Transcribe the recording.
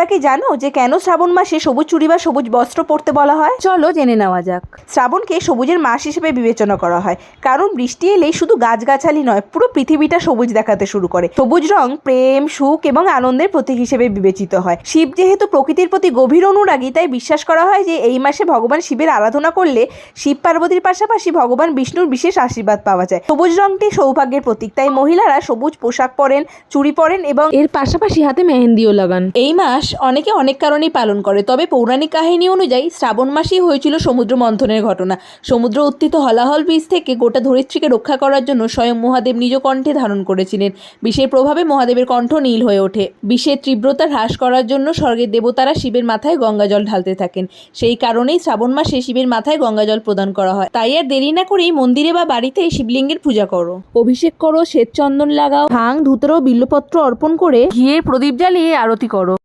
তোমরা কি জানো যে কেন শ্রাবণ মাসে সবুজ চুড়ি বা সবুজ বস্ত্র পরতে বলা হয়? চলো জেনে নেওয়া যাক। শ্রাবণকে সবুজের মাস হিসেবে বিবেচনা করা হয়, কারণ বৃষ্টি এলেই শুধু গাছগাছালি নয়, পুরো পৃথিবীটা সবুজ দেখাতে শুরু করে। সবুজ রং প্রেম, সুখ এবং আনন্দের প্রতীক হিসেবে বিবেচিত হয়। শিব যেহেতু প্রকৃতির প্রতি গভীর অনুরাগী, তাই বিশ্বাস করা হয় যে এই মাসে ভগবান শিবের আরাধনা করলে শিব পার্বতীর পাশাপাশি ভগবান বিষ্ণুর বিশেষ আশীর্বাদ পাওয়া যায়। সবুজ রংটি সৌভাগ্যের প্রতীক, তাই মহিলারা সবুজ পোশাক পরেন, চুড়ি পরেন এবং এর পাশাপাশি হাতে মেহেন্দিও লাগান। এই মাস অনেকে অনেক কারণেই পালন করে, তবে পৌরাণিক কাহিনী অনুযায়ী শ্রাবণ মাসেই হয়েছিল সমুদ্র মন্থনের ঘটনা। সমুদ্র উত্থিত হলাহল বীজ থেকে গোটা ধরিত্রীকে রক্ষা করার জন্য স্বয়ং মহাদেব নিজ কণ্ঠে ধারণ করেছিলেন। বিষের প্রভাবে মহাদেবের কণ্ঠ নীল হয়ে ওঠে। বিষের তীব্রতা হ্রাস করার জন্য স্বর্গের দেবতারা শিবের মাথায় গঙ্গা জল ঢালতে থাকেন। সেই কারণেই শ্রাবণ মাসে শিবের মাথায় গঙ্গা জল প্রদান করা হয়। তাই আর দেরি না করেই মন্দিরে বা বাড়িতে শিবলিঙ্গের পূজা করো, অভিষেক করো, শ্বেত চন্দন লাগাও, ভাং, ধুতরো, বিল্লপত্র অর্পণ করে ঘিয়ের প্রদীপ জ্বালিয়ে আরতি করো।